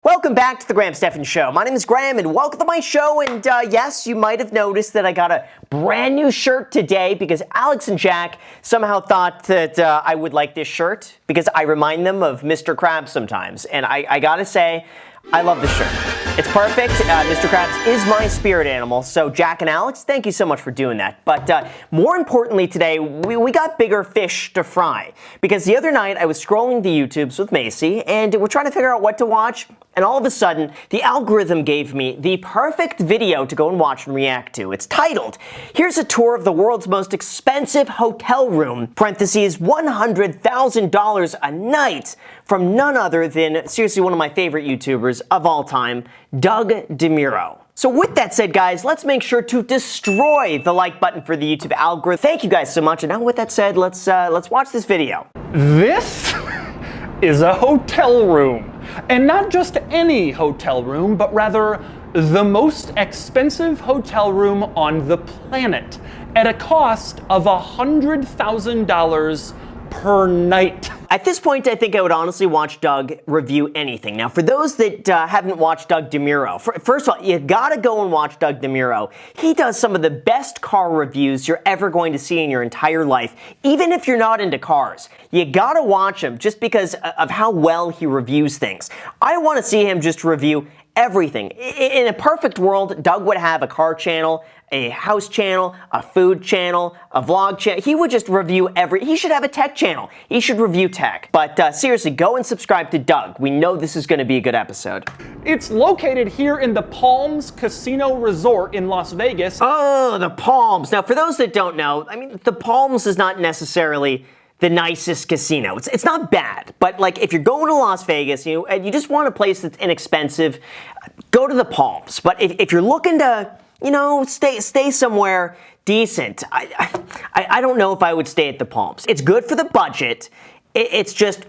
Welcome back to the Graham Stephan Show. My name is Graham and welcome to my show. And yes, you might have noticed that I got a brand new shirt today because Alex and Jack somehow thought that I would like this shirt because I remind them of Mr. Krabs sometimes. And I gotta say, I love this shirt. It's perfect. Mr. Krabs is my spirit animal. So Jack and Alex, thank you so much for doing that. But more importantly today, we got bigger fish to fry. Because the other night I was scrolling the YouTubes with Macy and we're trying to figure out what to watch. And all of a sudden, the algorithm gave me the perfect video to go and watch and react to. It's titled, "Here's a tour of the world's most expensive hotel room, parentheses, $100,000 a night," from none other than, seriously, one of my favorite YouTubers of all time, Doug DeMuro. So with that said, guys, let's make sure to destroy the like button for the YouTube algorithm. Thank you guys so much. And now with that said, let's watch this video. This is a hotel room. And not just any hotel room, but rather the most expensive hotel room on the planet at a cost of $100,000 per night. At this point, I think I would honestly watch Doug review anything. Now, for those that haven't watched Doug DeMuro, first of all, you gotta go and watch Doug DeMuro. He does some of the best car reviews you're ever going to see in your entire life, even if you're not into cars. You gotta watch him just because of how well he reviews things. I want to see him just review everything. In a perfect world, Doug would have a car channel, a house channel, a food channel, a vlog channel. He would just review he should have a tech channel. He should review tech. But seriously, go and subscribe to Doug. We know this is going to be a good episode. It's located here in the Palms Casino Resort in Las Vegas. Oh, the Palms. Now, for those that don't know, I mean, the Palms is not necessarily the nicest casino. It's not bad, but like if you're going to Las Vegas, and you just want a place that's inexpensive, go to the Palms. But if you're looking to, stay somewhere decent, I don't know if I would stay at the Palms. It's good for the budget. It's just,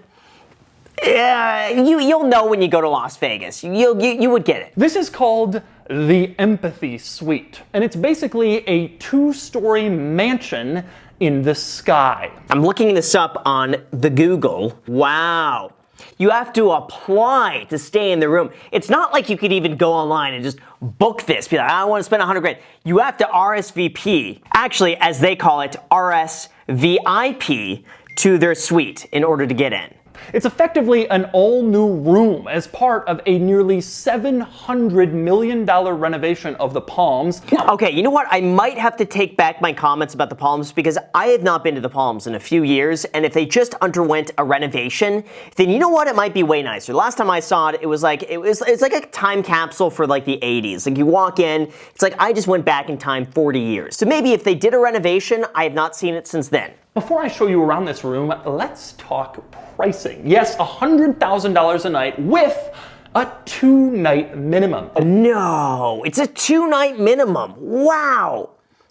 you'll know when you go to Las Vegas. You would get it. This is called the Empathy Suite, and it's basically a 2-story mansion in the sky. I'm looking this up on the Google. Wow. You have to apply to stay in the room. It's not like you could even go online and just book this. Be like, I want to spend $100,000. You have to RSVP, actually, as they call it, RSVIP to their suite in order to get in. It's effectively an all-new room as part of a nearly $700 million renovation of the Palms. Okay, you know what? I might have to take back my comments about the Palms because I have not been to the Palms in a few years, and if they just underwent a renovation, then you know what? It might be way nicer. Last time I saw it, it's like a time capsule for like the 80s. Like you walk in, it's like I just went back in time 40 years. So maybe if they did a renovation, I have not seen it since then. Before I show you around this room, let's talk pricing. Yes, $100,000 a night with a 2-night minimum. No, it's a 2-night minimum. Wow.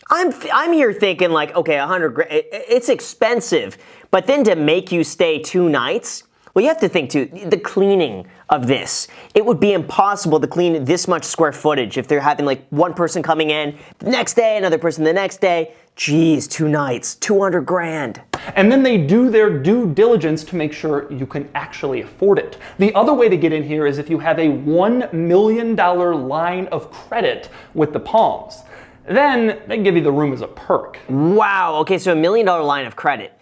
I'm here thinking like, okay, $100,000, it's expensive, but then to make you stay 2 nights, well, you have to think too, the cleaning of this. It would be impossible to clean this much square footage if they're having like one person coming in the next day, another person the next day. Geez, 2 nights, $200,000. And then they do their due diligence to make sure you can actually afford it. The other way to get in here is if you have a $1 million line of credit with the Palms. Then they give you the room as a perk. Wow, okay, so $1 million line of credit.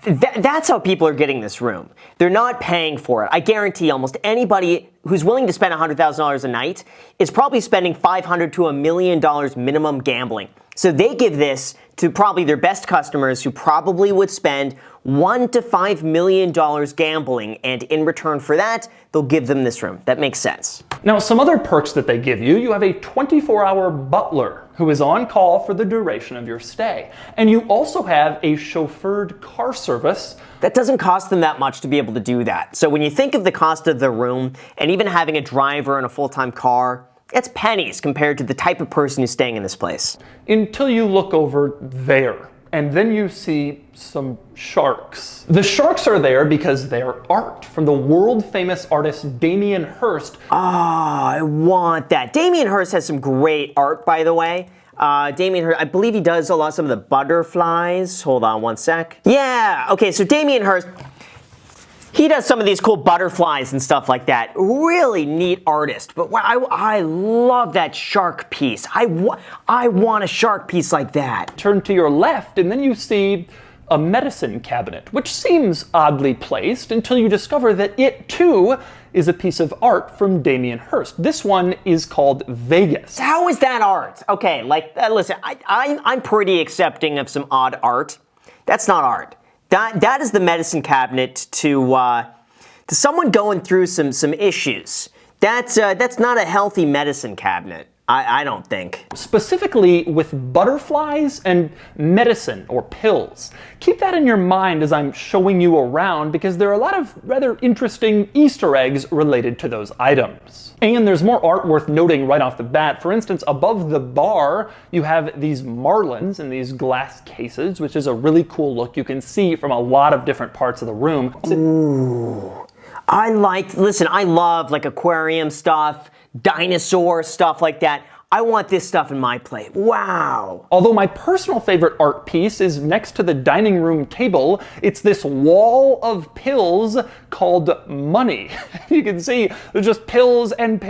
That's how people are getting this room. They're not paying for it. I guarantee almost anybody who's willing to spend $100,000 a night is probably spending $500,000 to $1 million minimum gambling. So they give this to probably their best customers who probably would spend $1 to $5 million gambling, and in return for that, they'll give them this room. That makes sense. Now, some other perks that they give you have a 24-hour butler who is on call for the duration of your stay. And you also have a chauffeured car service. That doesn't cost them that much to be able to do that. So when you think of the cost of the room, and even having a driver and a full-time car, it's pennies compared to the type of person who's staying in this place. Until you look over there, and then you see some sharks. The sharks are there because they're art from the world-famous artist Damien Hirst. I want that. Damien Hirst has some great art, by the way. Damien Hirst, I believe he does some of the butterflies. Hold on one sec. Yeah, okay, so Damien Hirst, He does some of these cool butterflies and stuff like that. Really neat artist. But I love that shark piece. I want a shark piece like that. Turn to your left, and then you see a medicine cabinet, which seems oddly placed until you discover that it, too, is a piece of art from Damien Hirst. This one is called Vegas. How is that art? Okay, listen, I'm pretty accepting of some odd art. That's not art. That is the medicine cabinet to someone going through some issues. That's not a healthy medicine cabinet. I don't think. Specifically with butterflies and medicine or pills. Keep that in your mind as I'm showing you around because there are a lot of rather interesting Easter eggs related to those items. And there's more art worth noting right off the bat. For instance, above the bar, you have these marlins in these glass cases, which is a really cool look you can see from a lot of different parts of the room. Ooh. I love like aquarium stuff, dinosaur stuff like that. I want this stuff in my plate. Wow. Although my personal favorite art piece is next to the dining room table. It's this wall of pills called money. You can see there's just pills and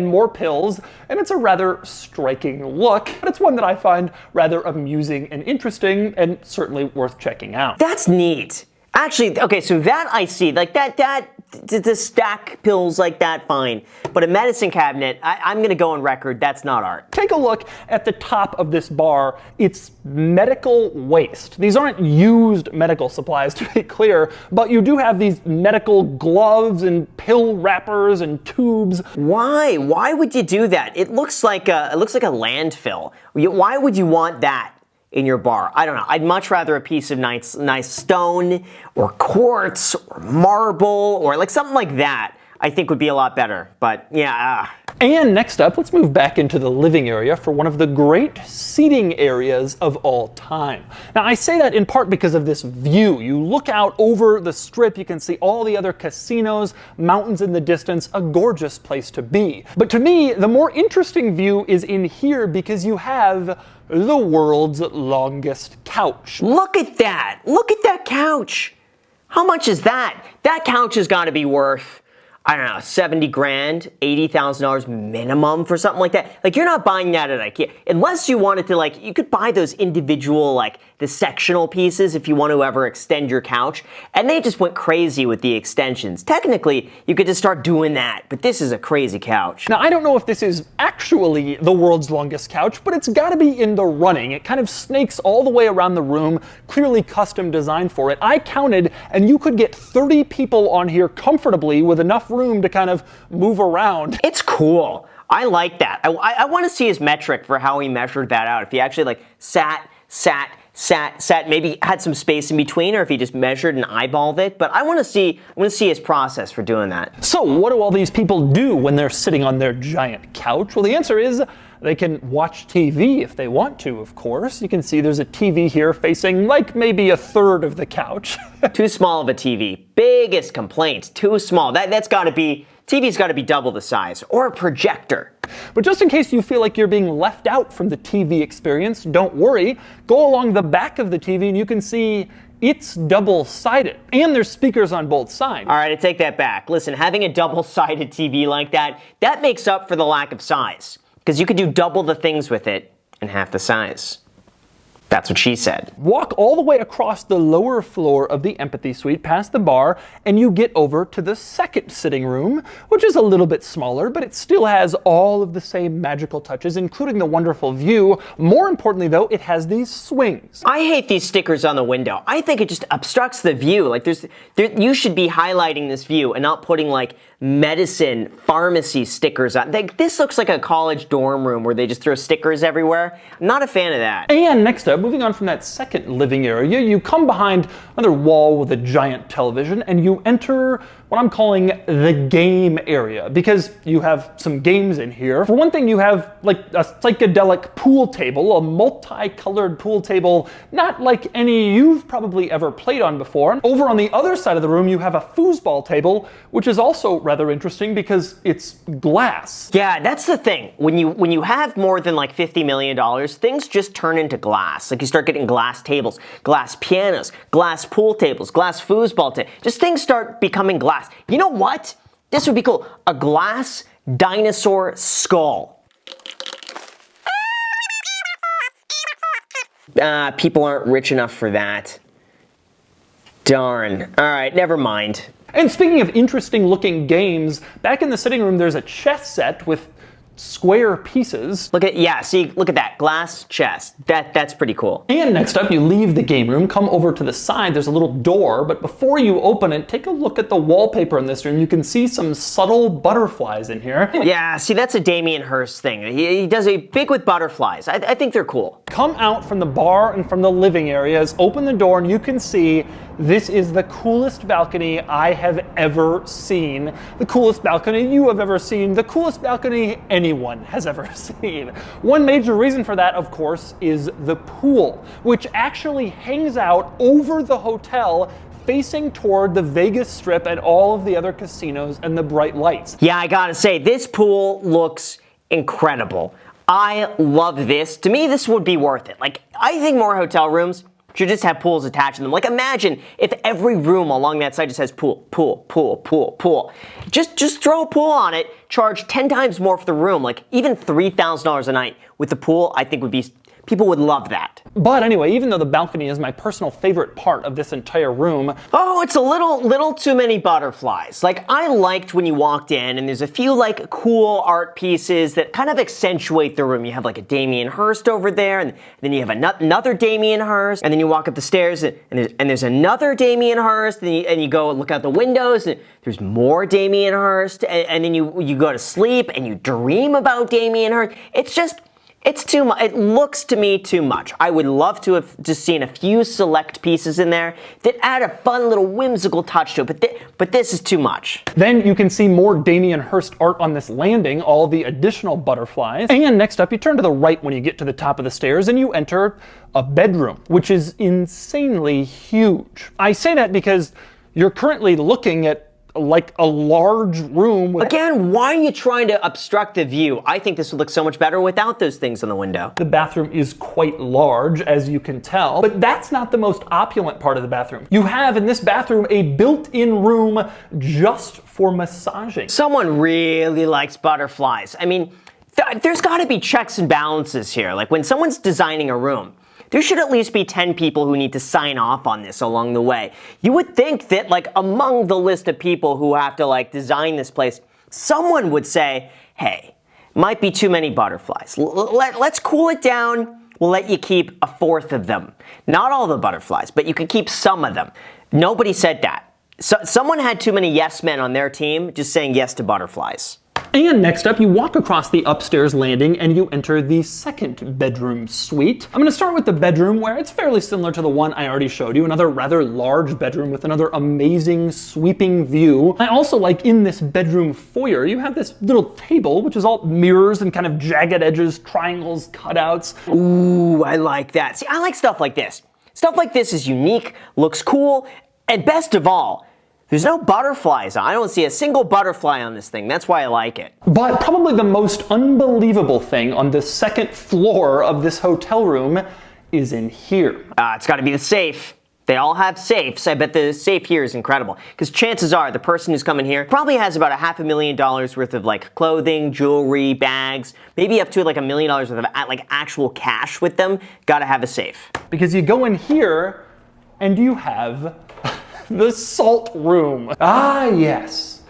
more pills, and it's a rather striking look, but it's one that I find rather amusing and interesting and certainly worth checking out. That's neat. Actually, okay, so that I see, like to stack pills like that, fine. But a medicine cabinet, I'm gonna go on record, that's not art. Take a look at the top of this bar. It's medical waste. These aren't used medical supplies, to be clear, but you do have these medical gloves and pill wrappers and tubes. Why? Why would you do that? It looks like a landfill. Why would you want that in your bar? I don't know. I'd much rather a piece of nice stone or quartz or marble or like something like that. I think would be a lot better. But yeah. And next up, let's move back into the living area for one of the great seating areas of all time. Now, I say that in part because of this view. You look out over the strip, you can see all the other casinos, mountains in the distance, a gorgeous place to be. But to me, the more interesting view is in here because you have the world's longest couch. Look at that. Look at that couch. How much is that? That couch has got to be worth, I don't know, 70 grand, $80,000 minimum for something like that. Like, you're not buying that at IKEA. Unless you wanted to, like, you could buy those individual, like, the sectional pieces if you want to ever extend your couch. And they just went crazy with the extensions. Technically, you could just start doing that. But this is a crazy couch. Now, I don't know if this is actually the world's longest couch, but it's got to be in the running. It kind of snakes all the way around the room, clearly custom designed for it. I counted, and you could get 30 people on here comfortably with enough room to kind of move around. It's cool. I like that. I want to see his metric for how he measured that out. If he actually like sat, maybe had some space in between, or if he just measured and eyeballed it. But I want to see his process for doing that. So what do all these people do when they're sitting on their giant couch? Well, the answer is they can watch TV if they want to, of course. You can see there's a TV here facing like maybe a third of the couch. Too small of a TV. Biggest complaint. Too small. TV's got to be double the size, or a projector. But just in case you feel like you're being left out from the TV experience, don't worry. Go along the back of the TV and you can see it's double-sided, and there's speakers on both sides. All right, I take that back. Listen, having a double-sided TV like that makes up for the lack of size, because you could do double the things with it in half the size. That's what she said. Walk all the way across the lower floor of the empathy suite past the bar, and you get over to the second sitting room, which is a little bit smaller, but it still has all of the same magical touches, including the wonderful view. More importantly, though, it has these swings. I hate these stickers on the window. I think it just obstructs the view. Like, you should be highlighting this view and not putting like medicine, pharmacy stickers on. This looks like a college dorm room where they just throw stickers everywhere. I'm not a fan of that. And next up, moving on from that second living area, you come behind another wall with a giant television and you enter what I'm calling the game area, because you have some games in here. For one thing, you have like a psychedelic pool table, a multicolored pool table, not like any you've probably ever played on before. Over on the other side of the room, you have a foosball table, which is also rather interesting because it's glass. Yeah, that's the thing. When you have more than like $50 million, things just turn into glass. Like you start getting glass tables, glass pianos, glass pool tables, glass foosball tables. Just things start becoming glass. You know what? This would be cool. A glass dinosaur skull. People aren't rich enough for that. Darn. All right, never mind. And speaking of interesting looking games, back in the sitting room there's a chess set with square pieces. Look at that glass chess. That's pretty cool. And next up, you leave the game room, come over to the side, there's a little door, but before you open it, take a look at the wallpaper in this room. You can see some subtle butterflies in here. Yeah, see, that's a Damien Hirst thing. He does a big with butterflies. I think they're cool. Come out from the bar and from the living areas, open the door, and you can see this is the coolest balcony I have ever seen. The coolest balcony you have ever seen. The coolest balcony anyone has ever seen. One major reason for that, of course, is the pool, which actually hangs out over the hotel, facing toward the Vegas Strip and all of the other casinos and the bright lights. Yeah, I gotta say, this pool looks incredible. I love this. To me, this would be worth it. Like, I think more hotel rooms should just have pools attached to them. Like, imagine if every room along that side just has pool, pool, pool, pool, pool. Just throw a pool on it, charge 10 times more for the room, like even $3,000 a night with the pool, I think people would love that. But anyway, even though the balcony is my personal favorite part of this entire room, oh, it's a little too many butterflies. Like, I liked when you walked in and there's a few like cool art pieces that kind of accentuate the room. You have like a Damien Hirst over there, and then you have another Damien Hirst, and then you walk up the stairs and there's another Damien Hirst, and you go look out the windows and there's more Damien Hirst, and then you go to sleep and you dream about Damien Hirst. It's too much. It looks to me too much. I would love to have just seen a few select pieces in there that add a fun little whimsical touch to it, but this is too much. Then you can see more Damien Hirst art on this landing, all the additional butterflies. And next up, you turn to the right when you get to the top of the stairs and you enter a bedroom, which is insanely huge. I say that because you're currently looking at like a large room with... Again, why are you trying to obstruct the view? I think this would look so much better without those things on the window. The bathroom is quite large, as you can tell, but that's not the most opulent part of the bathroom. You have in this bathroom a built-in room just for massaging. Someone really likes butterflies. I mean, there's gotta be checks and balances here. Like, when someone's designing a room, there should at least be 10 people who need to sign off on this along the way. You would think that, like, among the list of people who have to, like, design this place, someone would say, hey, might be too many butterflies. Let's cool it down. We'll let you keep a fourth of them. Not all the butterflies, but you can keep some of them. Nobody said that. So, someone had too many yes men on their team just saying yes to butterflies. And next up, you walk across the upstairs landing and you enter the second bedroom suite. I'm gonna start with the bedroom where it's fairly similar to the one I already showed you, another rather large bedroom with another amazing sweeping view. I also like in this bedroom foyer, you have this little table, which is all mirrors and kind of jagged edges, triangles, cutouts. Ooh, I like that. See, I like stuff like this. Stuff like this is unique, looks cool, and best of all, there's no butterflies. I don't see a single butterfly on this thing. That's why I like it. But probably the most unbelievable thing on the second floor of this hotel room is in here. It's gotta be the safe. They all have safes. I bet the safe here is incredible. Because chances are the person who's coming here probably has about $500,000 worth of like clothing, jewelry, bags, maybe up to like $1 million worth of like actual cash with them. Gotta have a safe. Because you go in here and you have the salt room. Ah, yes.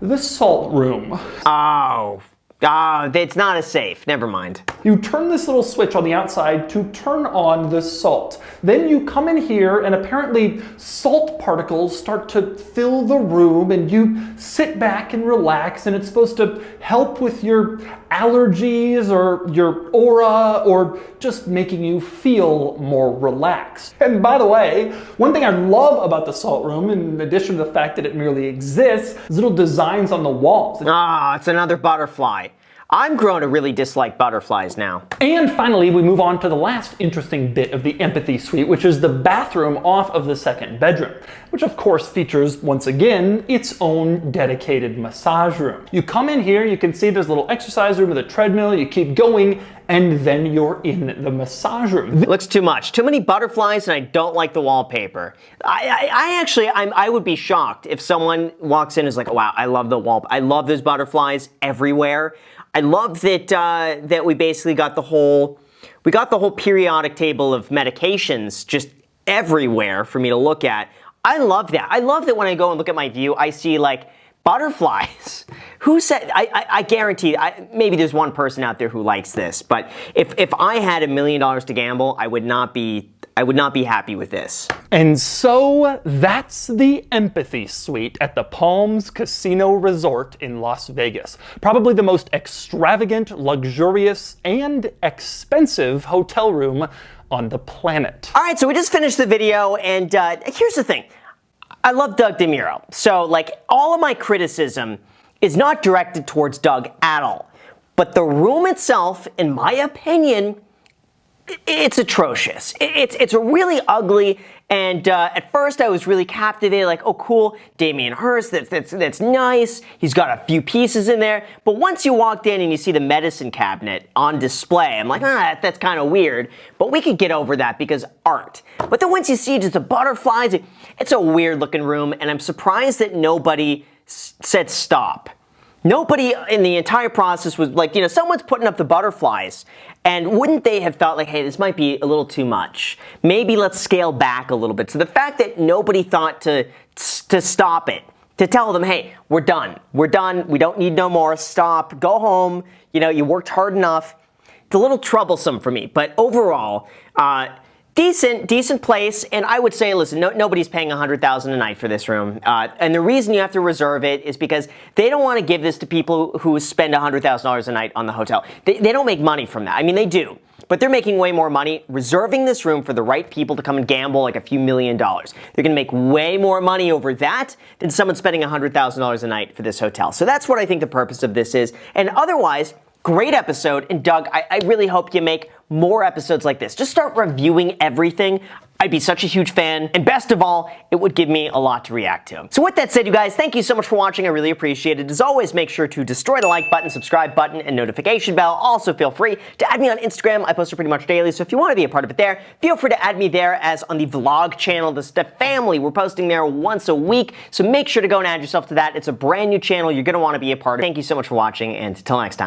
The salt room. Oh, Ah, it's not as safe. Never mind. You turn this little switch on the outside to turn on the salt. Then you come in here and apparently salt particles start to fill the room and you sit back and relax, and it's supposed to help with your allergies or your aura or just making you feel more relaxed. And by the way, one thing I love about the salt room, in addition to the fact that it merely exists, is little designs on the walls. Ah, it's another butterfly. I'm grown to really dislike butterflies now. And finally, we move on to the last interesting bit of the empathy suite, which is the bathroom off of the second bedroom, which of course features, once again, its own dedicated massage room. You come in here, you can see there's a little exercise room with a treadmill, you keep going, and then you're in the massage room. It looks too much. Too many butterflies, and I don't like the wallpaper. I would be shocked if someone walks in and is like, oh, wow, I love the wall. I love those butterflies everywhere. I love that that we basically got the whole periodic table of medications just everywhere for me to look at. I love that. I love that when I go and look at my view, I see like butterflies. Who said? I guarantee. Maybe there's one person out there who likes this, but if I had $1 million to gamble, I would not be happy with this. And so that's the empathy suite at the Palms Casino Resort in Las Vegas. Probably the most extravagant, luxurious, and expensive hotel room on the planet. All right, so we just finished the video, and here's the thing. I love Doug DeMuro, so like all of my criticism is not directed towards Doug at all. But the room itself, in my opinion, it's atrocious. It's really ugly, and at first I was really captivated, like, oh cool, Damien Hirst, that's nice. He's got a few pieces in there. But once you walked in and you see the medicine cabinet on display, I'm like, that's kind of weird. But we could get over that because art. But then once you see just the butterflies, it's a weird looking room, and I'm surprised that nobody said stop. Nobody in the entire process was like, someone's putting up the butterflies, and wouldn't they have thought like, hey, this might be a little too much. Maybe let's scale back a little bit. So the fact that nobody thought to stop it, to tell them, hey, we're done, we don't need no more, stop, go home, you worked hard enough. It's a little troublesome for me, but overall, decent place, and I would say, listen, nobody's paying $100,000 a night for this room, and the reason you have to reserve it is because they don't want to give this to people who spend $100,000 a night on the hotel. They don't make money from that. I mean, they do, but they're making way more money reserving this room for the right people to come and gamble like a few $1 million. They're going to make way more money over that than someone spending $100,000 a night for this hotel. So that's what I think the purpose of this is, and otherwise, great episode, and Doug, I really hope you make more episodes like this. Just start reviewing everything. I'd be such a huge fan, and best of all, it would give me a lot to react to. So with that said, you guys, thank you so much for watching. I really appreciate it. As always, make sure to destroy the like button, subscribe button, and notification bell. Also, feel free to add me on Instagram. I post pretty much daily, so if you want to be a part of it there, feel free to add me there, as on the vlog channel, The Steph Family. We're posting there once a week, so make sure to go and add yourself to that. It's a brand new channel. You're going to want to be a part of it. Thank you so much for watching, and until next time.